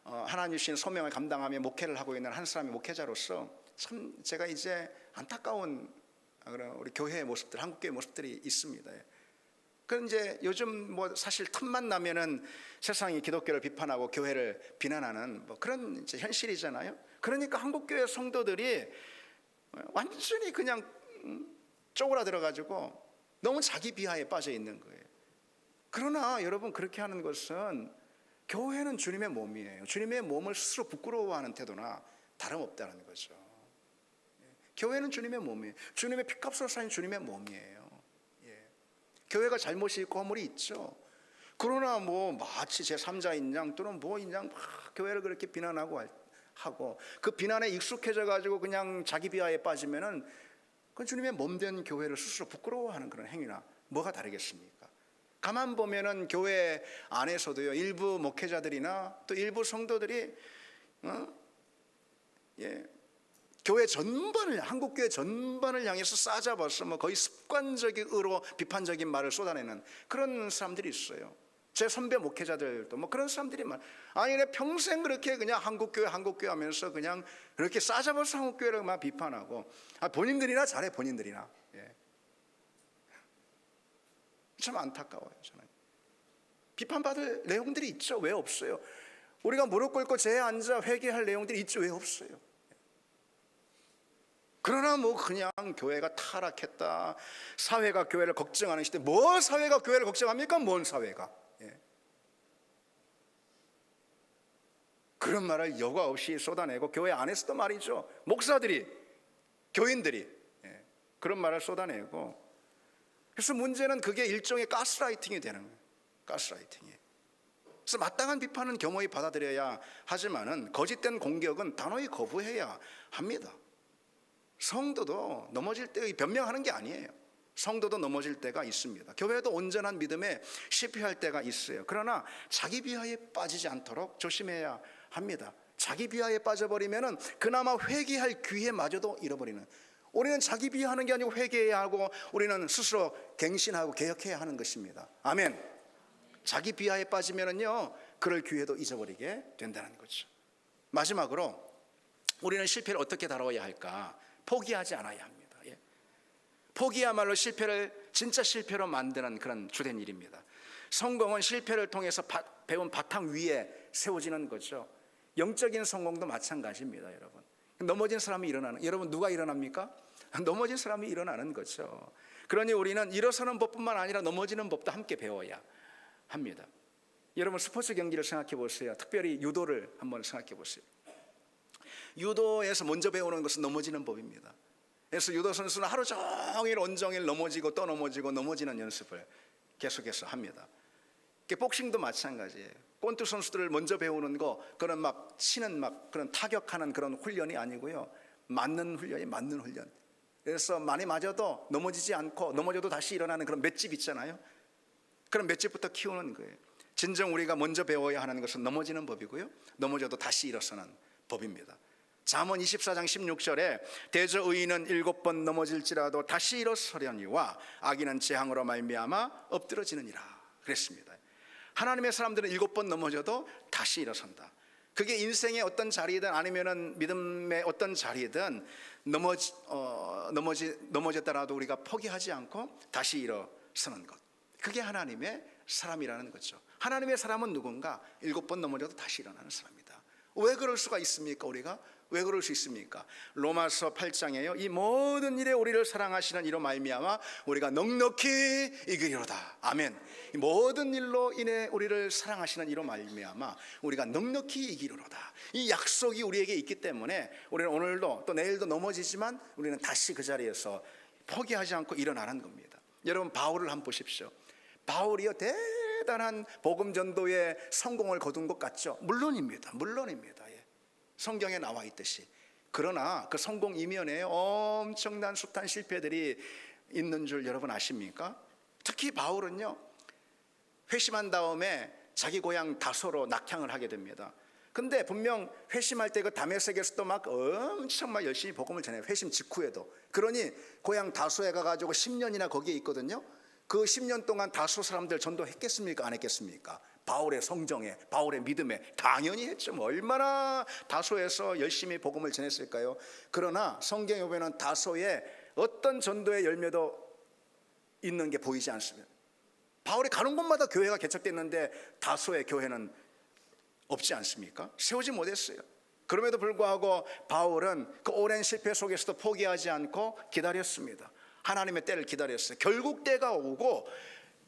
하나님 주신 소명을 감당하며 목회를 하고 있는 한 사람의 목회자로서 참 제가 이제 안타까운 우리 교회의 모습들, 한국교회의 모습들이 있습니다. 그럼 이제 요즘 뭐 사실 틈만 나면은 세상이 기독교를 비판하고 교회를 비난하는 뭐 그런 이제 현실이잖아요. 그러니까 한국교회 성도들이 완전히 그냥 쪼그라들어가지고 너무 자기 비하에 빠져 있는 거예요. 그러나 여러분, 그렇게 하는 것은 교회는 주님의 몸이에요. 주님의 몸을 스스로 부끄러워하는 태도나 다름없다는 거죠. 교회는 주님의 몸이에요. 주님의 피값으로 사신 주님의 몸이에요. 교회가 잘못이 있고 허물이 있죠. 그러나 뭐 마치 제3자인 양 또는 뭐인 양 교회를 그렇게 비난하고 하고 그 비난에 익숙해져 가지고 그냥 자기 비하에 빠지면은 그 주님의 몸된 교회를 스스로 부끄러워하는 그런 행위나 뭐가 다르겠습니까? 가만 보면은 교회 안에서도요, 일부 목회자들이나 또 일부 성도들이 교회 전반을, 한국 교회 전반을 향해서 싸잡아서 뭐 거의 습관적으로 비판적인 말을 쏟아내는 그런 사람들이 있어요. 제 선배 목회자들도 뭐 그런 사람들이 아니 내 평생 그렇게 그냥 한국교회 하면서 그냥 그렇게 싸잡아서 한국교회를 막 비판하고 본인들이나 잘해, 본인들이나. 참 안타까워요. 저는 비판받을 내용들이 있죠. 왜 없어요? 우리가 무릎 꿇고 제에 앉아 회개할 내용들이 있죠. 왜 없어요? 그러나 뭐 그냥 교회가 타락했다, 사회가 교회를 걱정하는 시대. 뭐 사회가 교회를 걱정합니까? 뭔 사회가? 그런 말을 여과 없이 쏟아내고 교회 안에서도 말이죠, 목사들이, 교인들이 그런 말을 쏟아내고, 그래서 문제는 그게 일종의 가스라이팅이 되는 거예요. 가스라이팅이. 그래서 마땅한 비판은 겸허히 받아들여야 하지만은 거짓된 공격은 단호히 거부해야 합니다. 성도도 넘어질 때 변명하는 게 아니에요. 성도도 넘어질 때가 있습니다. 교회도 온전한 믿음에 실패할 때가 있어요. 그러나 자기 비하에 빠지지 않도록 조심해야 합니다. 자기 비하에 빠져버리면은 그나마 회개할 기회마저도 잃어버리는. 우리는 자기 비하하는 게 아니고 회개해야 하고 우리는 스스로 갱신하고 개혁해야 하는 것입니다. 아멘. 자기 비하에 빠지면은요, 그럴 기회도 잊어버리게 된다는 거죠. 마지막으로 우리는 실패를 어떻게 다뤄야 할까? 포기하지 않아야 합니다. 포기야말로 실패를 진짜 실패로 만드는 그런 주된 일입니다. 성공은 실패를 통해서 배운 바탕 위에 세워지는 거죠. 영적인 성공도 마찬가지입니다, 여러분. 넘어진 사람이 일어나는, 여러분 누가 일어납니까? 넘어진 사람이 일어나는 거죠. 그러니 우리는 일어서는 법뿐만 아니라 넘어지는 법도 함께 배워야 합니다. 여러분 스포츠 경기를 생각해 보세요. 특별히 유도를 한번 생각해 보세요. 유도에서 먼저 배우는 것은 넘어지는 법입니다. 그래서 유도 선수는 하루 종일 온종일 넘어지고 또 넘어지고 넘어지는 연습을 계속해서 합니다. 복싱도 마찬가지예요. 권투 선수들을 먼저 배우는 거, 그런 막 치는 막 그런 타격하는 그런 훈련이 아니고요, 맞는 훈련이 맞는 훈련. 그래서 많이 맞아도 넘어지지 않고 넘어져도 다시 일어나는 그런 맷집 있잖아요. 그런 맷집부터 키우는 거예요. 진정 우리가 먼저 배워야 하는 것은 넘어지는 법이고요, 넘어져도 다시 일어서는 법입니다. 잠언 24장 16절에 대저 의인은 7번 넘어질지라도 다시 일어서려니와 악인은 재앙으로 말미암아 엎드러지느니라 그랬습니다. 하나님의 사람들은 7번 넘어져도 다시 일어선다. 그게 인생의 어떤 자리든 아니면은 믿음의 어떤 자리든 넘어졌더라도 우리가 포기하지 않고 다시 일어서는 것, 그게 하나님의 사람이라는 거죠. 하나님의 사람은 누군가? 7번 넘어져도 다시 일어나는 사람이다. 왜 그럴 수가 있습니까? 우리가 왜 그럴 수 있습니까? 로마서 8장에요, 이 모든 일에 우리를 사랑하시는 이로 말미암아 우리가 넉넉히 이기리로다. 아멘. 이 모든 일로 인해 우리를 사랑하시는 이로 말미암아 우리가 넉넉히 이기리로다. 이 약속이 우리에게 있기 때문에 우리는 오늘도 또 내일도 넘어지지만 우리는 다시 그 자리에서 포기하지 않고 일어나는 겁니다. 여러분 바울을 한번 보십시오. 바울이요, 대단한 복음 전도의 성공을 거둔 것 같죠? 물론입니다. 예. 성경에 나와 있듯이. 그러나 그 성공 이면에 엄청난 숱한 실패들이 있는 줄 여러분 아십니까? 특히 바울은요, 회심한 다음에 자기 고향 다소로 낙향을 하게 됩니다. 근데 분명 회심할 때 그 다메섹에서도 막 엄청 막 열심히 복음을 전해요. 회심 직후에도. 그러니 고향 다소에 가가지고 10년이나 거기에 있거든요. 그 10년 동안 다소 사람들 전도했겠습니까? 안 했겠습니까? 바울의 성정에, 바울의 믿음에 당연히 했죠. 얼마나 다소에서 열심히 복음을 전했을까요? 그러나 성경에 보면 다소에 어떤 전도의 열매도 있는 게 보이지 않습니다. 바울이 가는 곳마다 교회가 개척됐는데 다소의 교회는 없지 않습니까? 세우지 못했어요. 그럼에도 불구하고 바울은 그 오랜 실패 속에서도 포기하지 않고 기다렸습니다. 하나님의 때를 기다렸어요. 결국 때가 오고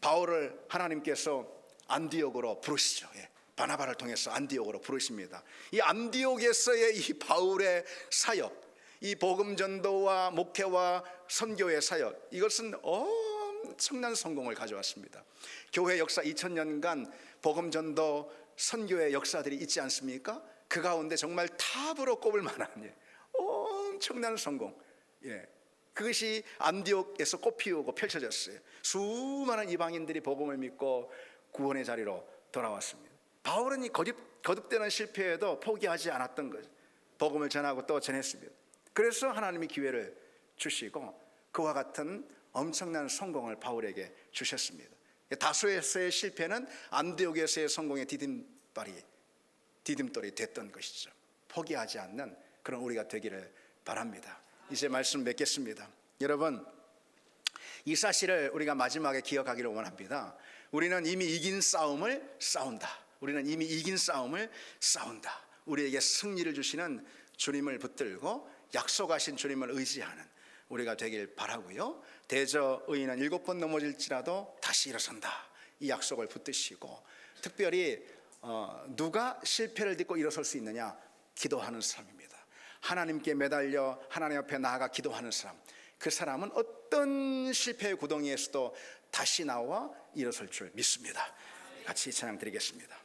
바울을 하나님께서 안디옥으로 부르시죠. 바나바를 통해서 안디옥으로 부르십니다. 이 안디옥에서의 이 바울의 사역, 이 복음 전도와 목회와 선교의 사역, 이것은 엄청난 성공을 가져왔습니다. 교회 역사 2000년간 복음 전도 선교의 역사들이 있지 않습니까? 그 가운데 정말 탑으로 꼽을 만한 엄청난 성공, 그것이 안디옥에서 꽃피우고 펼쳐졌어요. 수많은 이방인들이 복음을 믿고 구원의 자리로 돌아왔습니다. 바울은 이 거듭되는 실패에도 포기하지 않았던 거죠. 복음을 전하고 또 전했습니다. 그래서 하나님이 기회를 주시고 그와 같은 엄청난 성공을 바울에게 주셨습니다. 다소에서의 실패는 안디옥에서의 성공의 디딤돌이 됐던 것이죠. 포기하지 않는 그런 우리가 되기를 바랍니다. 이제 말씀 맺겠습니다. 여러분, 이 사실을 우리가 마지막에 기억하기를 원합니다. 우리는 이미 이긴 싸움을 싸운다. 우리는 이미 이긴 싸움을 싸운다. 우리에게 승리를 주시는 주님을 붙들고 약속하신 주님을 의지하는 우리가 되길 바라고요. 대저 의인은 7번 넘어질지라도 다시 일어선다. 이 약속을 붙드시고, 특별히 누가 실패를 딛고 일어설 수 있느냐? 기도하는 사람입니다. 하나님께 매달려 하나님 앞에 나아가 기도하는 사람, 그 사람은 어떤 실패의 구덩이에서도 다시 나와 일어설 줄 믿습니다. 같이 찬양 드리겠습니다.